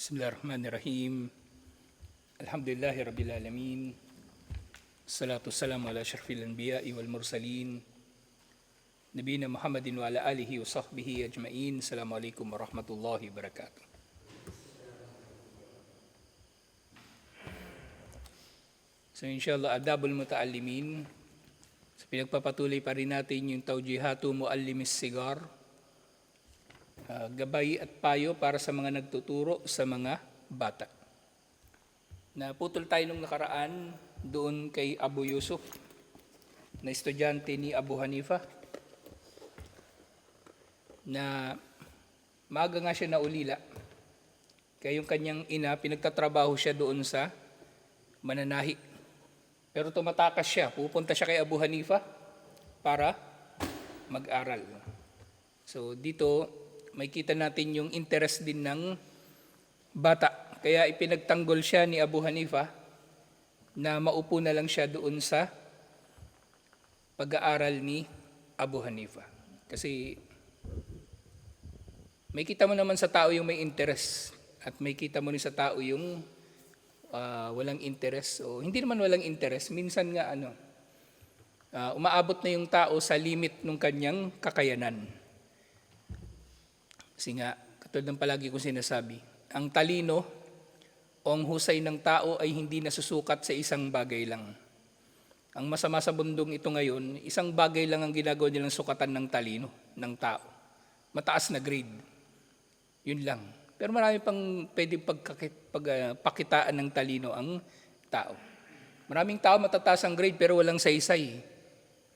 Bismillahirrahmanirrahim. Alhamdulillahi Rabbil Alamin. Salatu wassalamu ala asyrafil anbiya'i wal mursalin. Nabiyina Muhammadin wa ala alihi wa sahbihi ajma'in. Assalamualaikum warahmatullahi wabarakatuh. So inshallah, adabul muta'allimin. So pinagpapatuloy pa rin natin yung tawjihatu muallimis sigar. Gabay at payo para sa mga nagtuturo sa mga bata. Naputol tayo nung nakaraan doon kay Abu Yusuf, na estudyante ni Abu Hanifa, na maaga nga siya naulila. Kaya yung kanyang ina, pinagtatrabaho siya doon sa mananahi. Pero tumatakas siya, pupunta siya kay Abu Hanifa para mag-aral. So dito, may kita natin yung interest din ng bata. Kaya ipinagtanggol siya ni Abu Hanifa na maupo na lang siya doon sa pag-aaral ni Abu Hanifa. Kasi may kita mo naman sa tao yung may interest at may kita mo rin sa tao yung walang interest. O hindi naman walang interest. Minsan nga umaabot na yung tao sa limit ng kanyang kakayanan. Kasi nga, katulad ng palagi kong sinasabi, ang talino o ang husay ng tao ay hindi nasusukat sa isang bagay lang. Ang masama sa mundong ito ngayon, isang bagay lang ang ginagawa nilang sukatan ng talino ng tao. Mataas na grade. Yun lang. Pero marami pang pwede pakitaan ng talino ang tao. Maraming tao matataas ang grade pero walang saysay.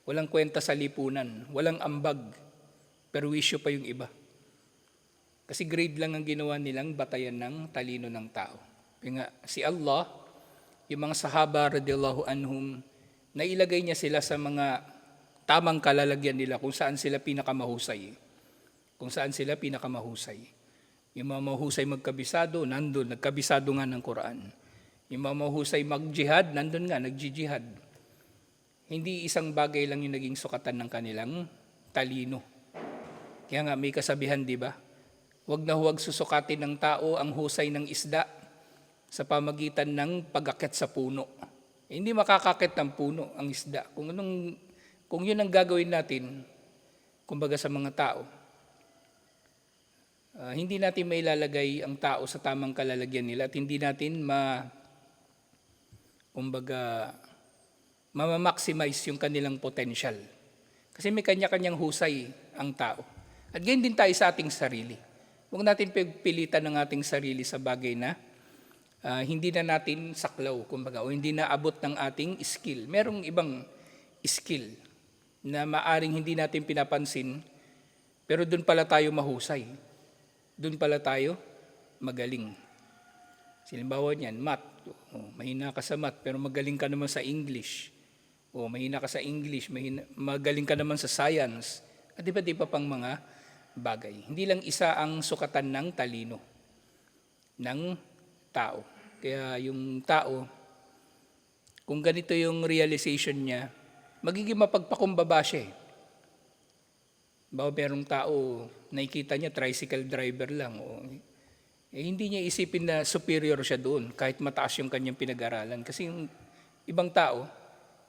Walang kwenta sa lipunan. Walang ambag. Pero wisyo pa yung iba. Kasi grade lang ang ginawa nilang batayan ng talino ng tao. Kaya nga, si Allah, yung mga sahaba radiyallahu anhum, nailagay niya sila sa mga tamang kalalagyan nila kung saan sila pinakamahusay. Kung saan sila pinakamahusay. Yung mga mahusay magkabisado, nandun, nagkabisado nga ng Quran. Yung mga mahusay mag-jihad, nandun nga, nag-jihad. Hindi isang bagay lang yung naging sukatan ng kanilang talino. Kaya nga may kasabihan, di ba? Huwag na huwag susukatin ng tao ang husay ng isda sa pamagitan ng pag-akit sa puno. Hindi makakakit ng puno ang isda. Kung yun ang gagawin natin, kumbaga sa mga tao, hindi natin mailalagay ang tao sa tamang kalalagyan nila at hindi natin mamamaximize yung kanilang potential. Kasi may kanya-kanyang husay ang tao. At ganyan din tayo sa ating sarili. Huwag natin pilitan ng ating sarili sa bagay na hindi na natin saklaw, kumbaga, o hindi na abot ng ating skill. Merong ibang skill na maaring hindi natin pinapansin, pero doon pala tayo mahusay. Doon pala tayo magaling. Halimbawa niyan, math. Mahina ka sa math, pero magaling ka naman sa English. O mahina ka sa English, magaling ka naman sa science. At di ba pang mga bagay. Hindi lang isa ang sukatan ng talino ng tao. Kaya yung tao, kung ganito yung realization niya, magiging mapagpakumbaba siya. Merong tao, nakikita niya, tricycle driver lang. Hindi niya isipin na superior siya doon, kahit mataas yung kanyang pinag-aralan. Kasi yung ibang tao,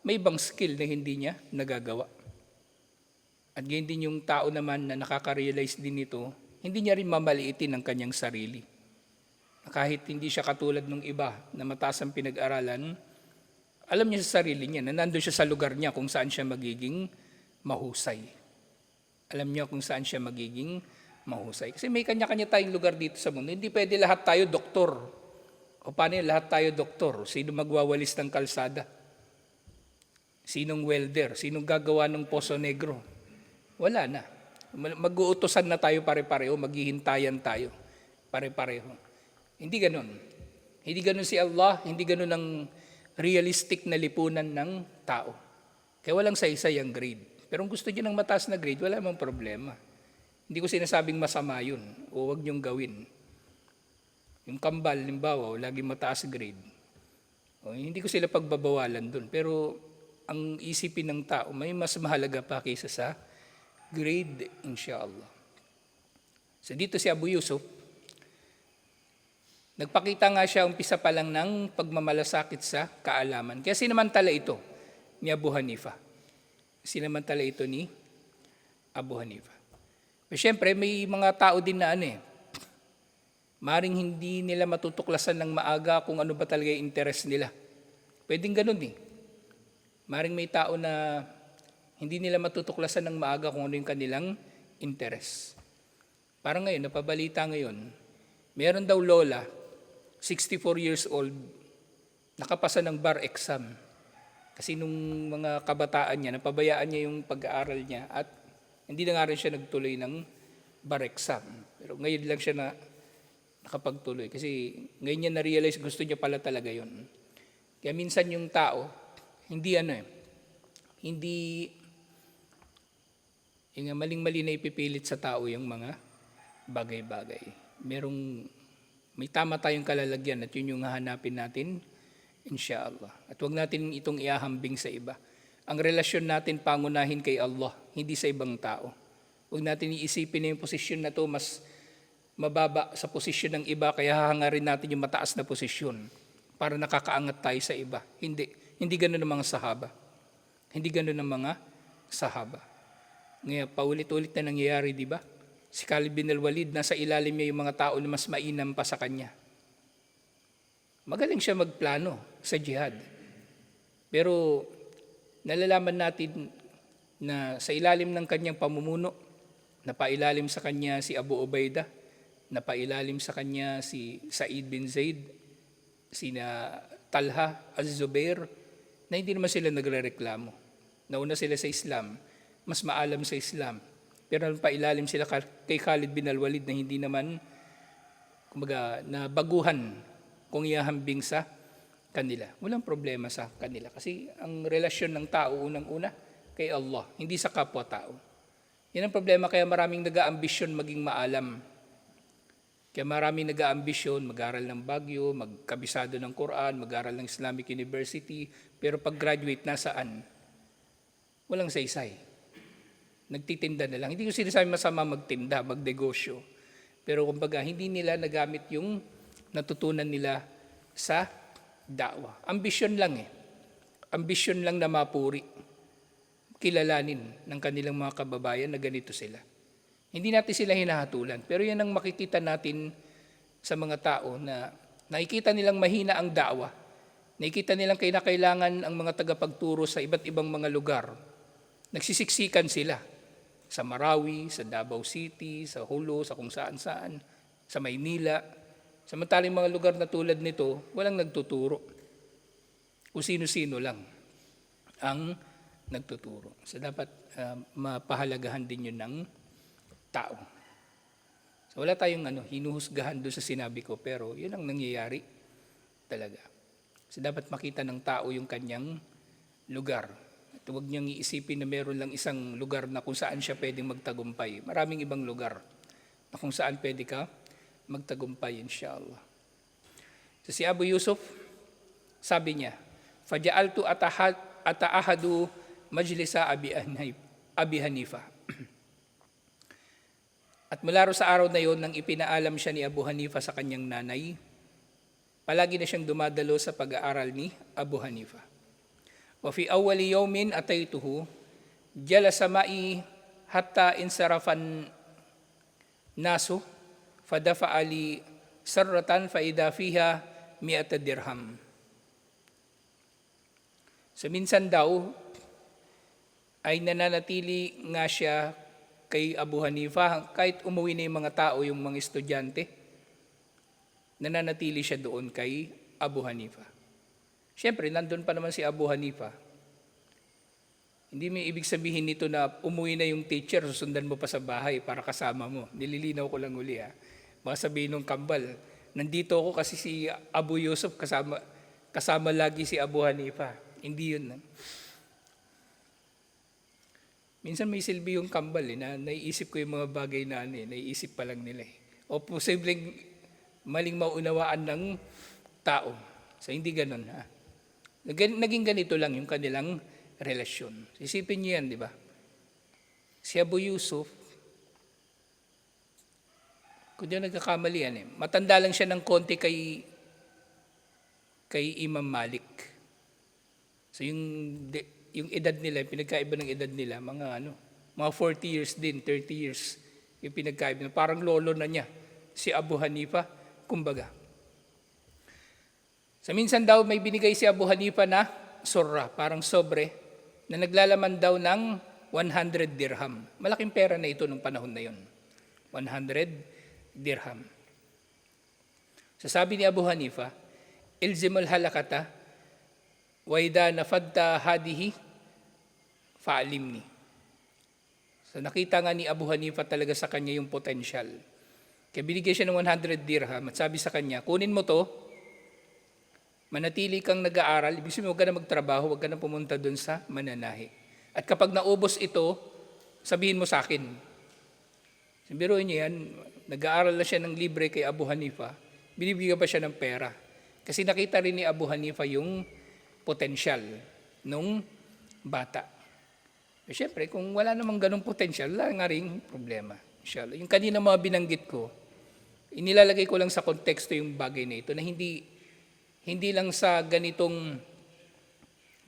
may ibang skill na hindi niya nagagawa. At ganyan din yung tao naman na nakaka-realize din nito, hindi niya rin mamaliitin ang kanyang sarili. Kahit hindi siya katulad ng iba na mataas ang pinag-aralan, alam niya sa sarili niya na nandun siya sa lugar niya kung saan siya magiging mahusay. Alam niya kung saan siya magiging mahusay. Kasi may kanya-kanya tayong lugar dito sa mundo. Hindi pwede lahat tayo doktor. O paano yun, lahat tayo doktor? Sino magwawalis ng kalsada? Sinong welder? Sinong gagawa ng poso negro? Wala na. Mag-uutosan na tayo pare-pareho, maghihintayan tayo pare-pareho. Hindi ganun. Hindi ganun si Allah, hindi ganun ang realistic na lipunan ng tao. Kaya walang saysay ang grade. Pero kung gusto niyo ng mataas na grade, wala namang problema. Hindi ko sinasabing masama yun o huwag niyong gawin. Yung kambal, limbawa, laging mataas grade. Hindi ko sila pagbabawalan dun. Pero ang isipin ng tao, may mas mahalaga pa kaysa sa grade, inshallah. So dito si Abu Yusuf, Nagpakita nga siya umpisa pa lang ng pagmamalasakit sa kaalaman. Kaya sinamantala ito ni Abu Hanifa. Sinamantala ito ni Abu Hanifa. Pero syempre, may mga tao din na maring hindi nila matutuklasan ng maaga kung ano ba talaga yung interest nila. Pwedeng ganun Maring may tao na hindi nila matutuklasan ng maaga kung ano yung kanilang interest. Parang ngayon, napabalita ngayon, meron daw lola, 64 years old, nakapasa ng bar exam. Kasi nung mga kabataan niya, napabayaan niya yung pag-aaral niya at hindi na nga rin siya nagtuloy ng bar exam. Pero ngayon lang siya nakapagtuloy kasi ngayon niya na-realize gusto niya pala talaga yon. Kaya minsan yung tao, hindi yung maling-mali na ipipilit sa tao yung mga bagay-bagay. May tama tayong kalalagyan at yun yung hahanapin natin, inshallah. At huwag natin itong iahambing sa iba. Ang relasyon natin pangunahin kay Allah, hindi sa ibang tao. Huwag natin iisipin na yung posisyon na to mas mababa sa posisyon ng iba, kaya hahangarin natin yung mataas na posisyon para nakakaangat tayo sa iba. Hindi ganun ang mga sahaba. Hindi ganun ang mga sahaba. Ngayon, paulit-ulit na nangyayari, di ba? Si Khalid bin al-Walid, nasa ilalim niya yung mga tao na mas mainam pa sa kanya. Magaling siya magplano sa jihad. Pero nalalaman natin na sa ilalim ng kanyang pamumuno, napailalim sa kanya si Abu Ubaidah, napailalim sa kanya si Sa'id bin Zaid, sina Talha, Az-Zubair, na hindi naman sila nagrereklamo. Nauna sila sa Islam, mas maalam sa Islam. Pero napailalim sila kay Khalid bin al-Walid na hindi naman nabaguhan kung ihahambing sa kanila. Walang problema sa kanila. Kasi ang relasyon ng tao unang-una kay Allah, hindi sa kapwa-tao. Yan ang problema, kaya maraming nag-aambisyon maging maalam. Kaya maraming nag-aambisyon, mag-aral ng Baguio, magkabisado ng Quran, mag-aral ng Islamic University, pero pag-graduate nasaan? Walang saysay. Nagtitinda na lang. Hindi ko sinasabi masama magtinda, magnegosyo. Pero kumbaga, hindi nila nagamit yung natutunan nila sa da'wah. Ambisyon lang Ambisyon lang na mapuri. Kilalanin ng kanilang mga kababayan na ganito sila. Hindi natin sila hinahatulan. Pero yan ang makikita natin sa mga tao na nakikita nilang mahina ang da'wah. Nakikita nilang kailangan ang mga tagapagturo sa iba't ibang mga lugar. Nagsisiksikan sila. Sa Marawi, sa Davao City, sa Hulo, sa kung saan-saan, sa Maynila. Samantalang mga lugar na tulad nito, walang nagtuturo. Kung sino-sino lang ang nagtuturo. So dapat mapahalagahan din yun ng tao. So wala tayong hinuhusgahan doon sa sinabi ko, pero yun ang nangyayari talaga. So dapat makita ng tao yung kanyang lugar. Huwag niyang iisipin na meron lang isang lugar na kung saan siya pwedeng magtagumpay. Maraming ibang lugar na kung saan pwede ka magtagumpay, inshallah. So si Abu Yusuf, sabi niya, "Faja'altu ata'ahadu majlisa Abi Hanifa." At mula sa araw na yon, nang ipinaalam siya ni Abu Hanifa sa kanyang nanay, palagi na siyang dumadalo sa pag-aaral ni Abu Hanifa. Wa fi awwali yawmin ataytuhu jalasa ma'i hatta insarafan nasu fadafa'a li sarratan fa idha fiha 100 dirham. So minsan daw ay nananatili nga siya kay Abu Hanifa kahit umuwi na yung mga tao, yung mga estudyante, nananatili siya doon kay Abu Hanifa. Siyempre, nandun pa naman si Abu Hanifa. Hindi may ibig sabihin nito na umuwi na yung teacher, susundan mo pa sa bahay para kasama mo. Nililinaw ko lang uli Baka sabihin ng kambal, nandito ako kasi si Abu Yusuf kasama lagi si Abu Hanifa. Hindi yun. Minsan may silbi yung kambal na naiisip ko yung mga bagay na naiisip pa lang nila. O posibleng maling maunawaan ng tao. So hindi ganun Naging ganito lang yung kanilang relasyon. Isipin niyo yan, di ba? Si Abu Yusuf, Kung di ako nagkakamali yan eh. Matanda lang siya ng konti kay Imam Malik. So yung edad nila, yung pinagkaiba ng edad nila, mga 40 years din, 30 years yung pinagkaiba. Parang lolo na niya, si Abu Hanifa, kumbaga. So minsan daw may binigay si Abu Hanifa na surra, parang sobre, na naglalaman daw ng 100 dirham. Malaking pera na ito nung panahon na yon. 100 dirham. So sabi ni Abu Hanifa, ilzimul halakata, wa idha nafadta hadihi, fa'alimni. So nakita nga ni Abu Hanifa talaga sa kanya yung potential. Kaya binigyan siya ng 100 dirham at sabi sa kanya, kunin mo to, manatili kang nag-aaral, ibig sabihin huwag ka na magtrabaho, huwag ka na pumunta dun sa mananahi. At kapag naubos ito, sabihin mo sa akin. Biruin niyo yan, nag-aaral na siya ng libre kay Abu Hanifa, binibigyan pa siya ng pera. Kasi nakita rin ni Abu Hanifa yung potensyal nung bata. E syempre, kung wala namang ganong potensyal, wala nga rin problema. Inshallah. Yung kanina mga binanggit ko, inilalagay ko lang sa konteksto yung bagay na ito na hindi lang sa ganitong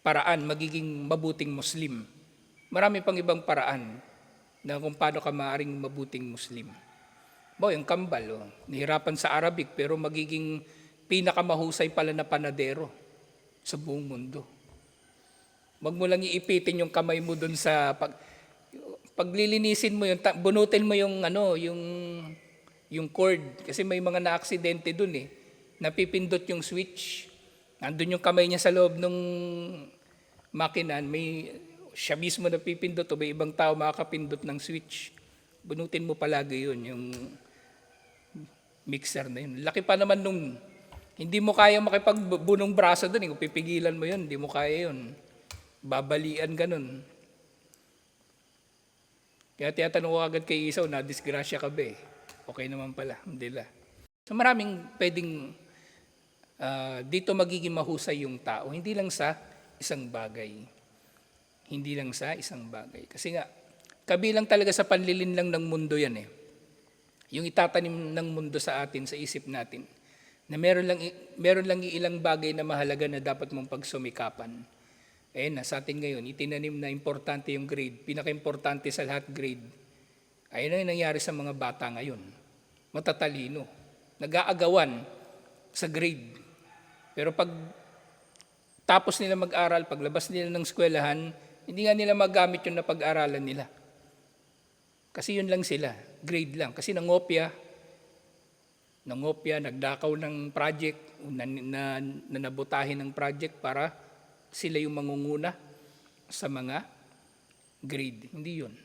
paraan magiging mabuting Muslim. Marami pang ibang paraan na kung paano ka maaaring mabuting Muslim. Yung kambal, nahirapan sa Arabic pero magiging pinakamahusay pala na panadero sa buong mundo. Wag mo lang iipitin yung kamay mo dun sa paglilinisin mo yung bunutin mo yung cord kasi may mga na-aksidente dun eh. Napipindot yung switch. Nandun yung kamay niya sa loob ng makinan, siya mismo napipindot o may ibang tao makakapindot ng switch. Bunutin mo palagi yun, yung mixer na yun. Laki pa naman nung hindi mo kaya makipagbunong braso doon, kung pipigilan mo yun, hindi mo kaya yun. Babalian ganun. Kaya tiyatanong ko agad kay Isaw, na-disgrasya ka ba eh? Okay naman pala, hindi la. So maraming pwedeng dito magiging mahusay yung tao, hindi lang sa isang bagay. Hindi lang sa isang bagay. Kasi nga, kabilang talaga sa panlilin lang ng mundo yan eh. Yung itatanim ng mundo sa atin, sa isip natin, na meron lang ilang bagay na mahalaga na dapat mong pagsumikapan. Sa atin ngayon, itinanim na importante yung grade, pinaka-importante sa lahat grade. Ayun ang nangyari sa mga bata ngayon. Matatalino, nag-aagawan sa grade. Pero pag tapos nila mag-aral, paglabas nila ng eskwelahan, hindi nga nila magamit yung napag-aralan nila. Kasi yun lang sila, grade lang. Kasi nangopya, nagdakaw ng project, nanabutahin ng project para sila yung mangunguna sa mga grade. Hindi yun.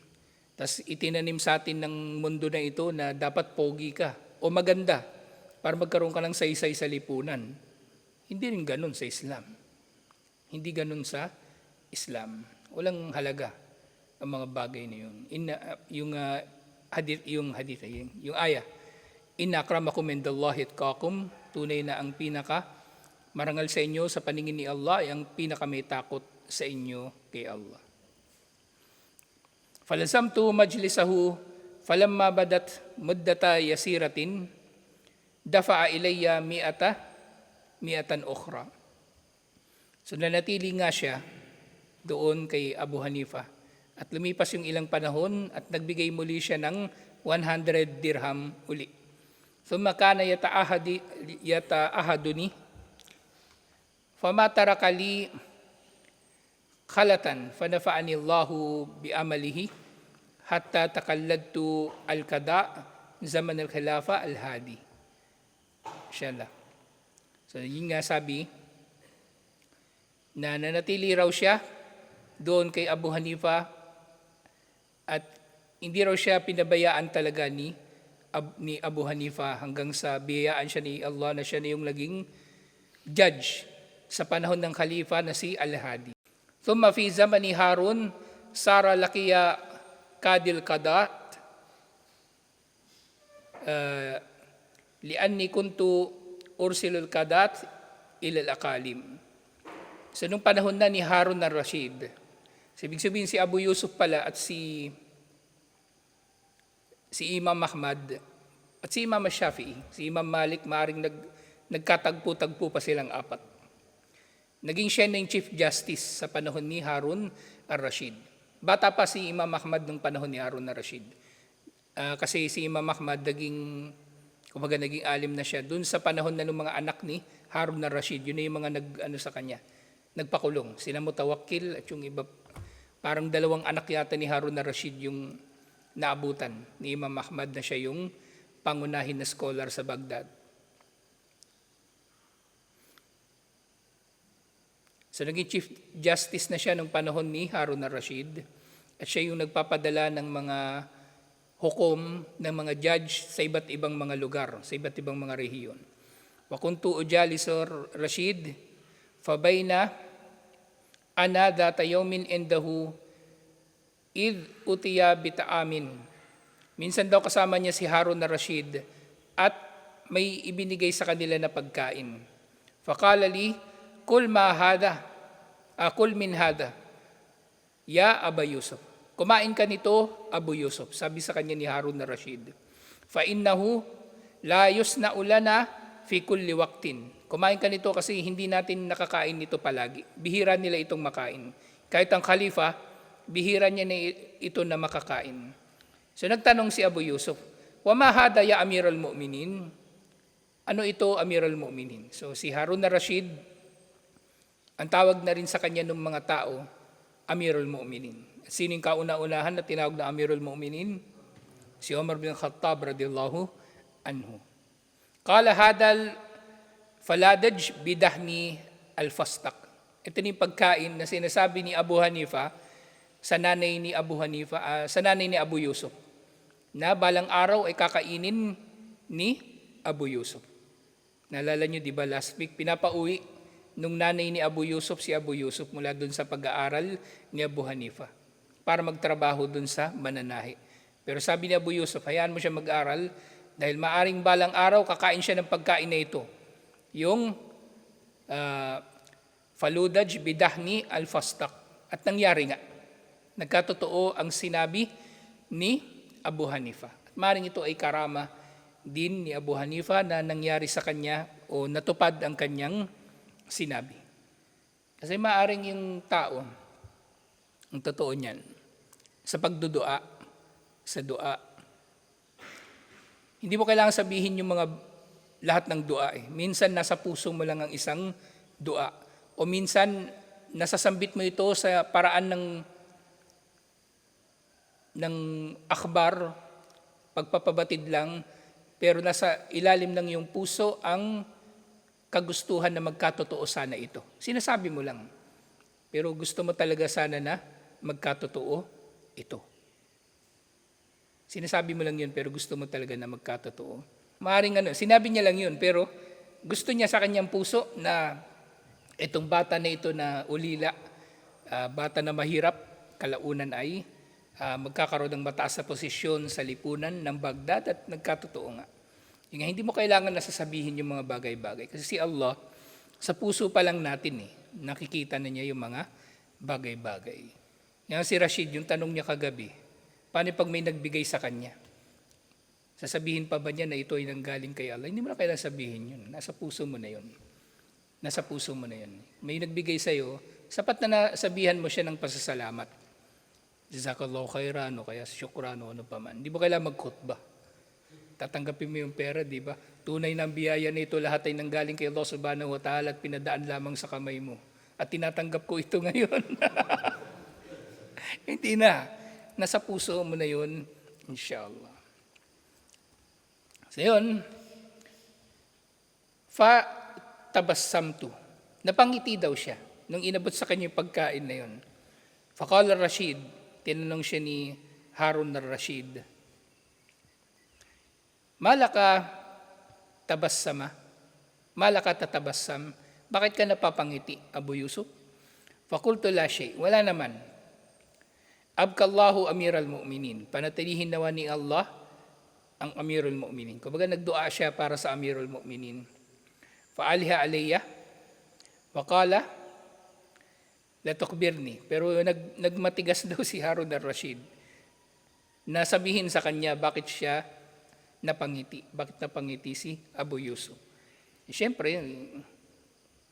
Tapos itinanim sa atin ng mundo na ito na dapat pogi ka o maganda para magkaroon ka ng saysay sa lipunan. Hindi rin ganun sa Islam. Hindi ganun sa Islam. Walang halaga ang mga bagay na yun. Yung aya, inna akramakum indallahi atqakum, tunay na ang pinaka marangal sa inyo sa paningin ni Allah ay ang pinaka may takot sa inyo kay Allah. Falazamtu majlisahu falamma badat muddata yasiratin dafa'a ilayya mi'atan ukhra. So nanatili nga siya doon kay Abu Hanifa. At lumipas yung ilang panahon at nagbigay muli siya ng 100 dirham uli. Thumma kana yata'ahaduni fama taraka li khalatan fanafa'ani Allahu bi'amalihi hatta takalladtu al-qada zaman al-khilafa al-hadi. Inshallah. So yun nga sabi na nanatili raw siya doon kay Abu Hanifa at hindi raw siya pinabayaan talaga ni Abu Hanifa hanggang sa biyayaan siya ni Allah na siya na yung naging judge sa panahon ng khalifa na si Al-Hadi. Thumma fi zamani Harun sara lakiya kadil qadat lianni kuntu ursilul qadat ila al-aqalim. So nung panahon na ni Harun al-Rashid, ibig sabihin si Abu Yusuf pala at si Imam Ahmad, At si Imam Shafi'i, si Imam Malik, maaring nagkatagpo-tagpo pa silang apat. Naging siya na yung Chief Justice sa panahon ni Harun al-Rashid. Bata pa si Imam Ahmad nung panahon ni Harun al-Rashid. Kasi si Imam Ahmad naging alim na siya dun sa panahon na ng mga anak ni Harun al-Rashid. Yun na yung mga sa kanya, nagpakulong. Sina Mutawakkil at yung iba, parang 2 anak yata ni Harun al-Rashid yung naabutan ni Imam Ahmad na siya yung pangunahin na scholar sa Baghdad. So naging Chief Justice na siya nung panahon ni Harun al-Rashid at siya yung nagpapadala ng mga hukom ng mga judge sa iba't ibang mga lugar, sa iba't ibang mga rehiyon. Wa kuntu ujalisur Rashid fabayna ana dhata yawmin indahu id utiya bitaamin. Minsan daw kasama niya si Harun al-Rashid at may ibinigay sa kanila na pagkain. Faqala li kul ma hada, kul min hada, ya Aba Yusuf. Kumain ka nito, Abu Yusuf. Sabi sa kanya ni Harun al-Rashid. Fa innahu la yusna'u lana fi kulli waqtin. Kumain ka nito kasi hindi natin nakakain nito palagi. Bihira nila itong makain. Kahit ang khalifa, bihira niya na ito na makakain. So nagtanong si Abu Yusuf, wa ma hada ya Amirul Mu'minin? Ano ito, Amirul Mu'minin? So si Harun al-Rashid, ang tawag na rin sa kanya ng mga tao, Amirul Mu'minin. Sino yung kauna-unahan na tinawag na Amirul Mu'minin? Si Umar bin Khattab radiyallahu anhu. Qala hadal faladaj bidahni al-fastak. Ito yung pagkain na sinasabi ni Abu Hanifa sa nanay ni Abu Yusuf, na balang araw ay kakainin ni Abu Yusuf. Naalala nyo, di ba, last week, pinapauwi nung nanay ni Abu Yusuf si Abu Yusuf mula dun sa pag-aaral ni Abu Hanifa para magtrabaho dun sa mananahi. Pero sabi ni Abu Yusuf, hayaan mo siya mag-aral dahil maaring balang araw kakain siya ng pagkain na ito. Yung faludaj bidahni al-fastak. At nangyari nga. Nagkatotoo ang sinabi ni Abu Hanifa. At maaring ito ay karama din ni Abu Hanifa na nangyari sa kanya o natupad ang kanyang sinabi. Kasi maaring yung tao, ang totoo niyan, sa pagdudua, sa dua, hindi mo kailangan sabihin yung lahat ng dua eh. Minsan nasa puso mo lang ang isang dua. O minsan nasasambit mo ito sa paraan ng akhbar, pagpapabatid lang, pero nasa ilalim ng iyong puso ang kagustuhan na magkatotoo sana ito. Sinasabi mo lang, pero gusto mo talaga sana na magkatotoo ito. Sinasabi mo lang yun, pero gusto mo talaga na magkatotoo. Maaring sinabi niya lang yun, pero gusto niya sa kanyang puso na itong bata na ito na ulila, bata na mahirap, kalaunan ay magkakaroon ng mataas na posisyon sa lipunan ng Baghdad at nagkatotoo nga. Hindi mo kailangan nasasabihin yung mga bagay-bagay. Kasi si Allah, sa puso pa lang natin nakikita na niya yung mga bagay-bagay. Yan si Rashid, yung tanong niya kagabi, paano pag may nagbigay sa kanya? Sasabihin pa ba niya na ito ay nanggaling kay Allah? Hindi mo na kailangan sabihin yun. Nasa puso mo na yun. Nasa puso mo na yun. May nagbigay sa'yo, sapat na nasabihan mo siya ng pasasalamat. Jazakallahu khairan o kaya syukran o ano pa man. Hindi mo kailangan magkhutbah. Tatanggapin mo yung pera, di ba? Tunay na biyaya nito, lahat ay nanggaling kay Allah subhanahu wa ta'ala at pinadaan lamang sa kamay mo. At tinatanggap ko ito ngayon. Hindi na. Nasa puso mo na yun, inshallah. So yun, fa-tabassamtu. Napangiti daw siya nung inabot sa kanya yung pagkain na yun. Faqala Rashid, tinanong siya ni Harun al-Rashid, malaka tabassama, malaka tatabassam, bakit ka napapangiti, Abu Yusuf? Fakultu la shay, wala naman. Abkallahu amiral mu'minin, panatilihin nawa ni Allah ang amirul mu'minin. Kumbaga nagdua siya para sa amirul mu'minin. Fa'aliha alayya, waqala, latukbirni. Pero nagmatigas daw si Harun al-Rashid na sabihin sa kanya bakit siya napangiti. Bakit napangiti si Abu Yusuf? Siyempre,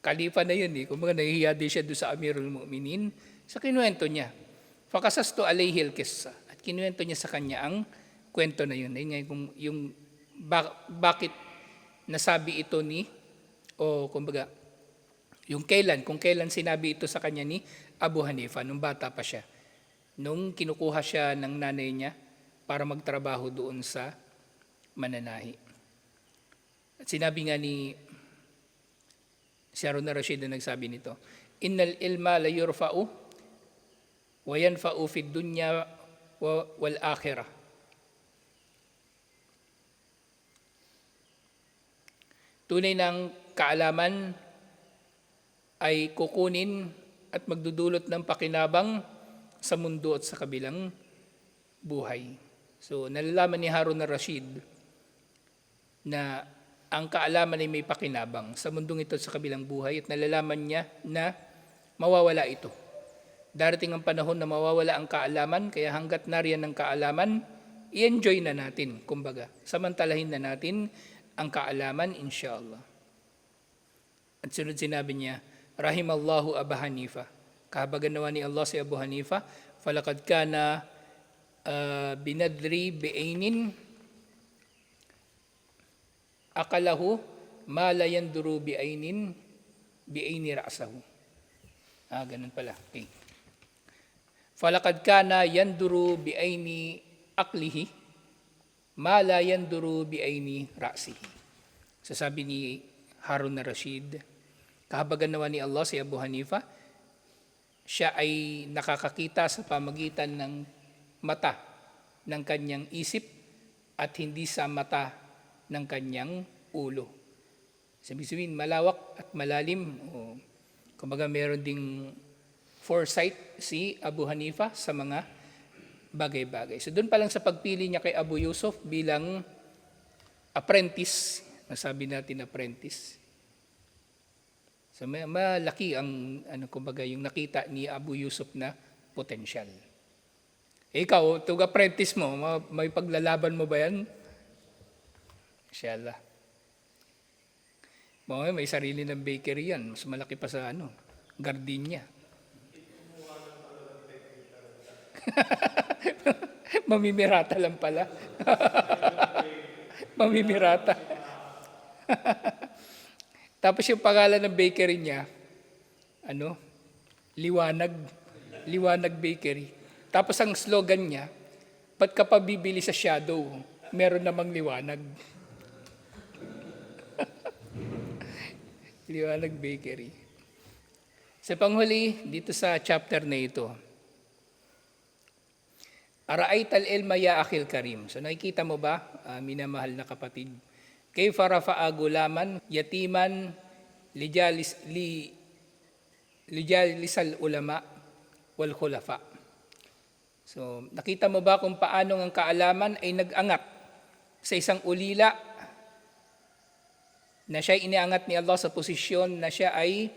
kalifa na yun eh. Kumbaga nahihiya din siya doon sa Amirul Mu'minin. Sa kinuwento niya, fakasasto alayhi al-qissa. At kinuwento niya sa kanya ang kwento na yun. Ayun nga yung bakit nasabi ito kumbaga, kung kailan sinabi ito sa kanya ni Abu Hanifa, nung bata pa siya. Nung kinukuha siya ng nanay niya para magtrabaho doon sa mananahi. At sinabi nga ni si Harun al-Rashid na nagsabi nito, Innal ilma la yurfa'u wa yanfa'u fid dunya wal akhirah. Tunay ng kaalaman ay kukunin at magdudulot ng pakinabang sa mundo at sa kabilang buhay. So, nalalaman ni Harun al-Rashid na ang kaalaman ay may pakinabang sa mundong ito at sa kabilang buhay, at nalalaman niya na mawawala ito. Darating ang panahon na mawawala ang kaalaman, kaya hanggat nariyan ang kaalaman, i-enjoy na natin, kumbaga. Samantalahin na natin ang kaalaman, inshallah. At sunod sinabi niya, Rahimallahu Abu Hanifa. Kahabagan nawa ni Allah si Abu Hanifa, falakad kana binadri bi'ainin akalahu ma la yanduru bi'aini ra'sahu. Ganun pala. Okay. Falakad kana yanduru bi'aini aklihi ma la yanduru bi'aini ra'sihi. Sasabi ni Harun al-Rashid, kahabagan nawa ni Allah si Abu Hanifa, siya ay nakakakita sa pamagitan ng mata ng kanyang isip at hindi sa mata ng kanyang ulo. Sabihin, malawak at malalim. Kumbaga meron ding foresight si Abu Hanifa sa mga bagay-bagay. So doon pa lang sa pagpili niya kay Abu Yusuf bilang apprentice, nasabi natin apprentice. So malaki ang kumbaga yung nakita ni Abu Yusuf na potential. Ikaw, tug apprentice mo, may paglalaban mo ba yan? Inshallah. May sarili ng bakery yan. Mas malaki pa sa gardenia. Mamimirata lang pala. Mamimirata. Tapos yung pangalan ng bakery niya, Liwanag Bakery. Tapos ang slogan niya, ba't ka pa bibili sa shadow? Meron namang liwanag. Liwanag Bakery. Sa panghuli, dito sa chapter na ito, Ara'ayta al-ilma ya akhil karim. So nakikita mo ba, minamahal na kapatid, kayfa rafa'a gulaman yatiman lijalisal ulama wal khulafa. So nakita mo ba kung paano ang kaalaman ay nag-angat sa isang ulila na siya iniangat ni Allah sa posisyon na siya ay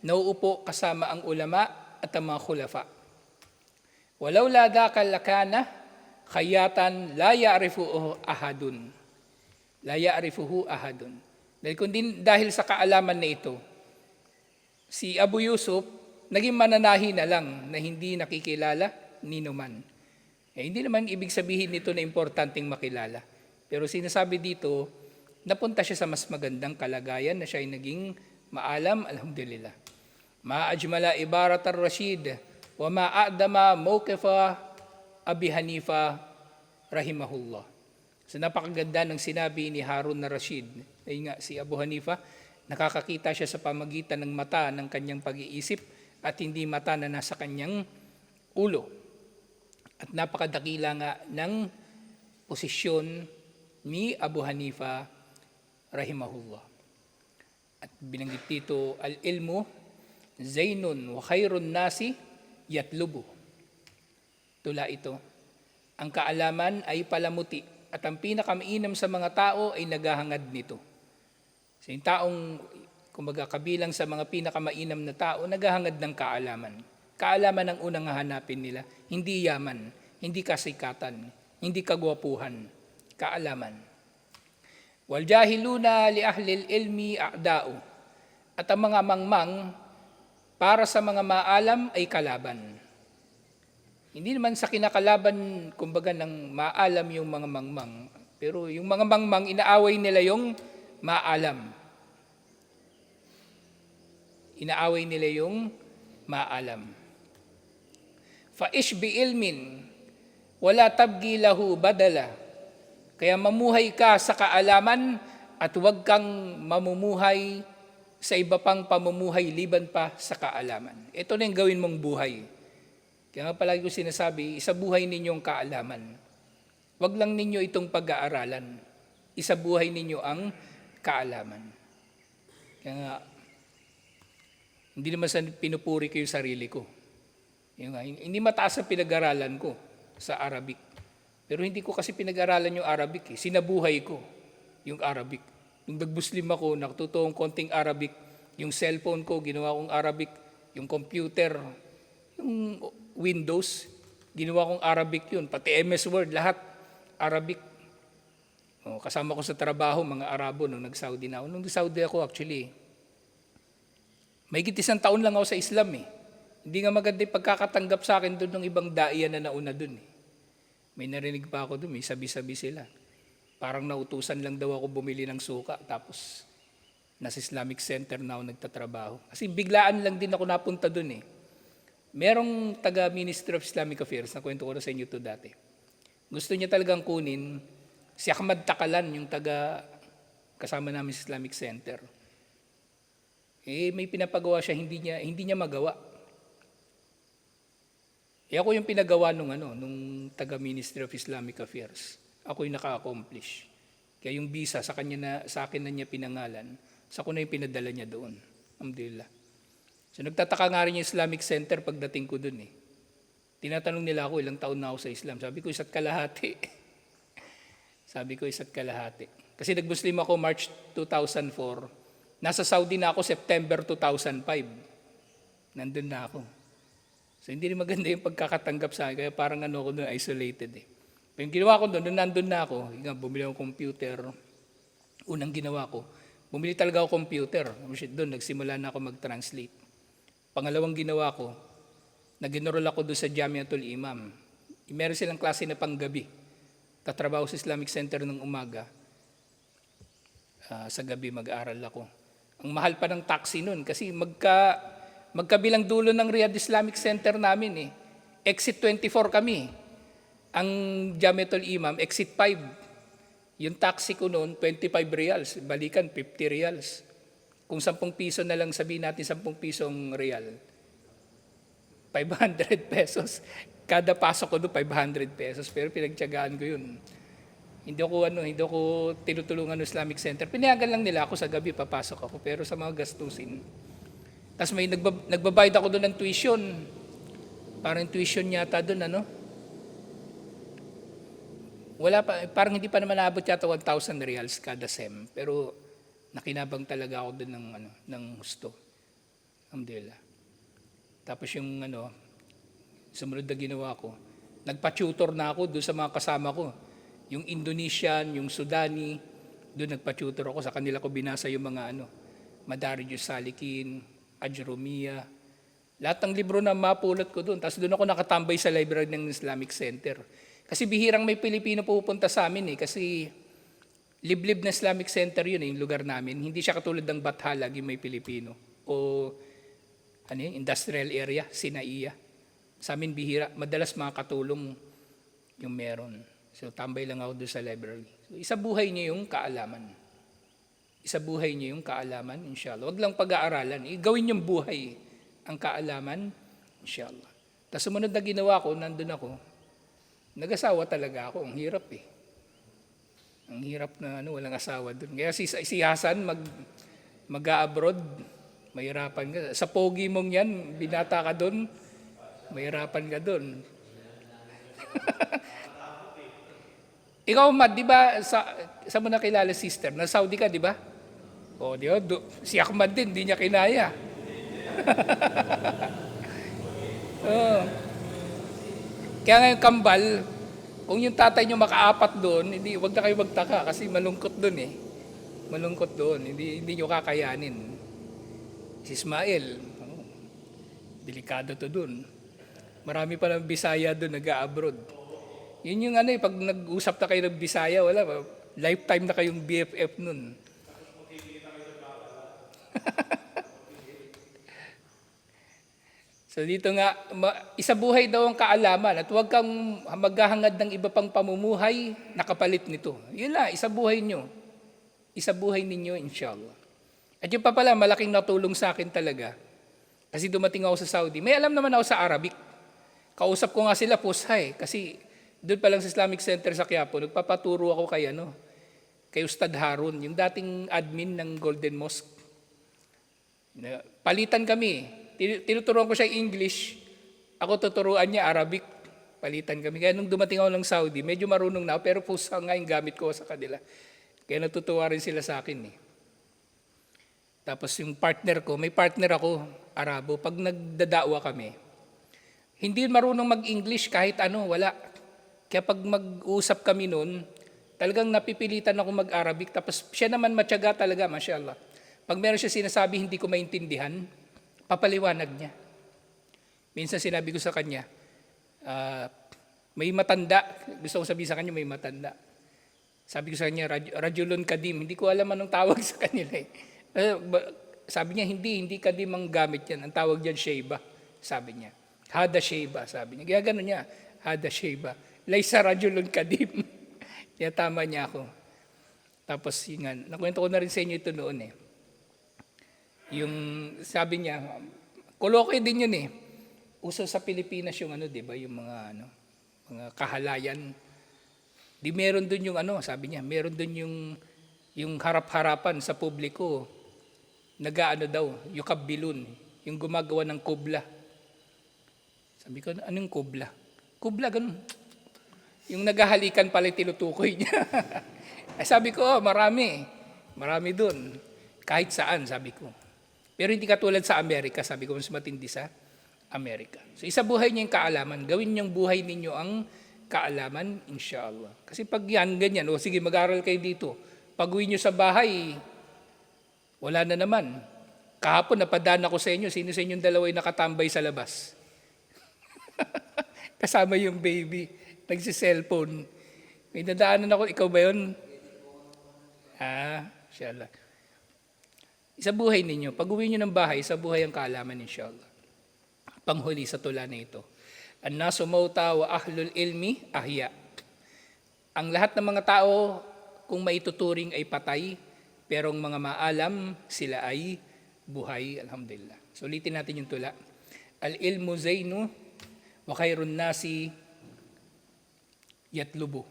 nauupo kasama ang ulama at ang mga khulafa. Walau la dhaka lakana khayatan la ya'rifuhu ahadun. La ya'rifuhu ahadun. Dahil sa kaalaman na ito, si Abu Yusuf naging mananahi na lang na hindi nakikilala ni numan. Hindi naman ibig sabihin nito na importanteng makilala. Pero sinasabi dito, napunta siya sa mas magandang kalagayan na siya ay naging maalam, alhamdulillah. Ma'ajmala ibarat ar-Rashid wa ma'adama mawqifa Abi Hanifa rahimahullah. So napakaganda ng sinabi ni Harun al-Rashid. Ay nga, si Abu Hanifa, nakakakita siya sa pamagitan ng mata ng kanyang pag-iisip at hindi mata na nasa kanyang ulo. At napakadakila nga ng posisyon ni Abu Hanifa rahimahullah. At binanggit dito, al-ilmu zainun wa khairun nasi yatlubu. Tula ito, ang kaalaman ay palamuti at ang pinakamainam sa mga tao ay naghahangad nito. So yung taong, kumbaga kabilang sa mga pinakamainam na tao, naghahangad ng kaalaman. Kaalaman ang unang hahanapin nila, hindi yaman, hindi kasikatan, hindi kagwapuhan, kaalaman. Wal jahiluna li ahlil ilmi a'da'u. At ang mga mangmang para sa mga maalam ay kalaban. Hindi naman sa kinakalaban, kumbaga, ng maalam yung mga mangmang. Pero yung mga mangmang, inaaway nila yung maalam. Inaaway nila yung maalam. Fa'ish bi ilmin, wala tabgi lahu badala. Kaya mamuhay ka sa kaalaman at huwag kang mamumuhay sa iba pang pamumuhay liban pa sa kaalaman. Ito na yung gawin mong buhay. Kaya nga palagi ko sinasabi, isabuhay ninyong kaalaman. Huwag lang ninyo itong pag-aaralan. Isabuhay ninyo ang kaalaman. Kaya nga, hindi naman sa pinupuri ko yung sarili ko. Yung nga, hindi mataas ang pinag-aralan ko sa Arabic. Pero hindi ko kasi pinag-aralan yung Arabic. Sinabuhay ko yung Arabic. Nung nag-Muslim ako, natuto akong konting Arabic. Yung cellphone ko, ginawa kong Arabic. Yung computer, yung Windows, ginawa kong Arabic yun. Pati MS Word, lahat Arabic. Kasama ko sa trabaho, mga Arabo, nung nag-Saudi na ako. Nung nag-Saudi ako, actually, may 1 taon lang ako sa Islam eh. Hindi nga maganda yung pagkakatanggap sa akin doon ng ibang daiya na nauna doon eh. May narinig pa ako doon, may sabi-sabi sila. Parang nautusan lang daw ako bumili ng suka, tapos nasa Islamic Center na ako nagtatrabaho. Kasi biglaan lang din ako napunta doon eh. Merong taga Ministry of Islamic Affairs, na kwento ko na sa inyo to dati. Gusto niya talagang kunin si Ahmad Takalan, yung taga kasama namin sa Islamic Center. May pinapagawa siya, hindi niya magawa. Ako yung pinagawa nung taga Ministry of Islamic Affairs. Ako yung naka-accomplish. Kaya yung visa sa akin na niya pinangalan, sa ko na yung pinadala niya doon. Alhamdulillah. So nagtataka nga rin yung Islamic Center pagdating ko doon eh. Tinatanong nila ako, ilang taon na ako sa Islam. Sabi ko, 1 kalahati. Sabi ko, 1 kalahati. Kasi nag-Muslim ako March 2004. Nasa Saudi na ako September 2005. Nandun na ako. So hindi rin maganda yung pagkakatanggap sa akin. Kaya parang ako doon, isolated eh. Yung ginawa ko doon, nandun na ako, bumili ako computer. Unang ginawa ko, bumili talaga ako computer. Doon, nagsimula na ako mag-translate. Pangalawang ginawa ko, nag-enroll ako doon sa Jamiatul Imam. Meron silang klase na panggabi. Tatrabaho sa Islamic Center ng umaga. Sa gabi mag-aaral ako. Ang mahal pa ng taxi noon kasi magkabilang dulo ng Riyadh Islamic Center namin eh. Exit 24 kami. Ang Jamiatul Imam, exit 5. Yung taxi ko noon, 25 reals. Balikan, 50 reals. Kung 10 piso na lang, sabihin natin 10 pisong real. 500 pesos. Kada pasok ko doon, 500 pesos. Pero pinagtiyagaan ko yun. Hindi ako tinutulungan ng Islamic Center. Pinayagan lang nila ako sa gabi, papasok ako. Pero sa mga gastusin. Tapos may nagbabayad ako doon ng tuition. Parang tuition yata doon, wala pa, parang hindi pa naman naabot yata 1,000 reals kada sem. Pero nakinabang talaga ako doon ng gusto. Alhamdulillah. Tapos yung sumunod na ginawa ko, nagpa-tutor na ako doon sa mga kasama ko. Yung Indonesian, yung Sudani, doon nagpa-tutor ako. Sa kanila ko binasa yung mga Madarijus Salikin, Ajrumiyah. Lahat ng libro na mapulot ko doon. Tapos doon ako nakatambay sa library ng Islamic Center. Kasi bihirang may Pilipino pupunta sa amin eh. Kasi liblib na Islamic Center yun yung lugar namin. Hindi siya katulad ng Bathalag, yung may Pilipino. O industrial area, Sinaiya. Sa amin bihira, madalas makakatulong yung meron. So tambay lang ako doon sa library. So, isabuhay niyo yung kaalaman. Isabuhay niyo yung kaalaman, inshallah. Huwag lang pag-aaralan. Gawin yung buhay ang kaalaman, inshallah. Tapos sumunod na ginawa ko, nandun ako, nag-asawa talaga ako. Ang hirap eh. Ang hirap na walang asawa doon. Kaya si Hasan mag-a-abroad, mahirapan ka. Sa pogi mong yan, binata ka doon, mahirapan ka doon. Ikaw, Matt, di ba, sa mo nakilala sister, na Saudi ka, di ba? O, di ba, si Ahmad din, di niya kinaya. Kaya ngayon kambal, kung yung tatay nyo makaapat doon, wag na kayo magtaka kasi malungkot doon eh. Malungkot doon. Hindi nyo kakayanin. Si Ismael, delikado to doon. Marami pa ng Bisaya doon nag-abroad. Yun yung pag nag-usap na kayo ng Bisaya, wala, lifetime na kayong BFF nun. So dito nga, isabuhay daw ang kaalaman at huwag kang maghahangad ng iba pang pamumuhay na kapalit nito. Yun lang, isabuhay nyo. Isabuhay ninyo, inshallah. At yun pa pala, malaking natulong sa akin talaga. Kasi dumating ako sa Saudi. May alam naman ako sa Arabic. Kausap ko nga sila pushay. Kasi doon pa lang sa Islamic Center sa Quiapo, nagpapaturo ako kay Ustad Harun, yung dating admin ng Golden Mosque. Palitan kami. Tinuturuan ko siya English. Ako tuturuan niya Arabic. Palitan kami. Kaya nung dumating ako ng Saudi, medyo marunong na ako, pero pusa nga yung gamit ko sa kanila. Kaya natutuwa rin sila sa akin. Tapos yung partner ko, may partner ako, Arabo. Pag nagdadawa kami, hindi marunong mag-English kahit wala. Kaya pag mag-usap kami noon, talagang napipilitan ako mag-Arabic. Tapos siya naman matyaga talaga, mashallah. Pag meron siya sinasabi, hindi ko maintindihan, papaliwanag niya. Minsan sinabi ko sa kanya, may matanda. Gusto ko sabihin sa kanya, may matanda. Sabi ko sa kanya, Rajulun Kadim. Hindi ko alam anong tawag sa kanila Sabi niya, hindi Kadim ang gamit yan. Ang tawag diyan Sheba. Sabi niya. Hada Sheba, sabi niya. Kaya gano'n niya, Hada Sheba. Laysa Rajulun Kadim. Kaya tama niya ako. Tapos yun nakwento ko na rin sa inyo ito noon Yung sabi niya, kolokoy din yun Uso sa Pilipinas yung di ba, yung mga mga kahalayan. Di meron doon yung sabi niya, meron doon yung harap-harapan sa publiko. Daw, yung kabilun, yung gumagawa ng kubla. Sabi ko, anong kubla? Kubla, ganun. Yung naghahalikan pala tinutukoy niya. Sabi ko, marami. Marami doon. Kahit saan, sabi ko. Pero hindi katulad sa Amerika, sabi ko, mas matindi sa Amerika. So isabuhay niyo yung kaalaman. Gawin niyong buhay ninyo ang kaalaman, inshallah. Kasi pag ganyan, sige, mag-aral kayo dito. Pag-uwi niyo sa bahay, wala na naman. Kahapon, napadaan ako sa inyo. Sino sa inyong dalawa ay nakatambay sa labas? Kasama yung baby. Nagsi-cellphone. May nadaanan ako, ikaw ba yun? Inshallah. Isabuhay ninyo. Pag-uwi nyo ng bahay, isabuhay ang kaalaman, inshallah. Panghuli sa tula na ito. An-nasu mauta wa ahlul ilmi ahya. Ang lahat ng mga tao, kung maituturing ay patay, pero ang mga maalam, sila ay buhay. Alhamdulillah. So ulitin natin yung tula. Al-ilmu zainu wa khairun nasi yatlubu.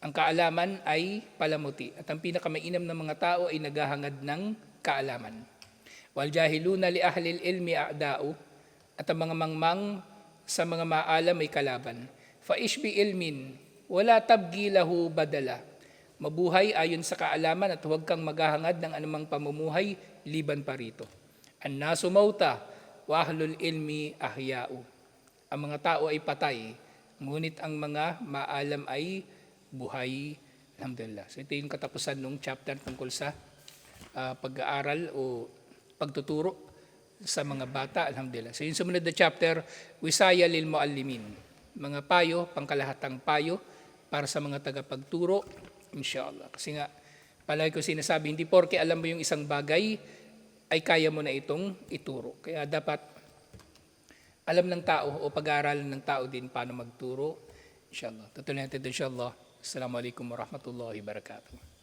Ang kaalaman ay palamuti. At ang pinakamainam ng mga tao ay naghahangad ng kaalaman. Wal jahiluna li ahlil ilmi a'da'u. At ang mga mangmang sa mga maalam ay kalaban. Fa ishbi ilmin, wala tabgi lahu badala. Mabuhay ayon sa kaalaman at huwag kang maghahangad ng anumang pamumuhay liban pa rito. An-nasu mauta wa ahlul ilmi ahya'u. Ang mga tao ay patay, ngunit ang mga maalam ay buhay. Alhamdulillah. So ito yung katapusan ng chapter tungkol sa pag-aaral o pagtuturo sa mga bata. Alhamdulillah. So yung sumunod na chapter, Wisaya lil Muallimin. Mga payo, pangkalahatang payo para sa mga tagapagturo. Inshallah. Kasi nga, palagi ko sinasabi, hindi porke alam mo yung isang bagay, ay kaya mo na itong ituro. Kaya dapat alam ng tao o pag-aaralan ng tao din paano magturo. Inshallah. Tutuloy natin ito, inshallah. Assalamualaikum warahmatullahi wabarakatuh.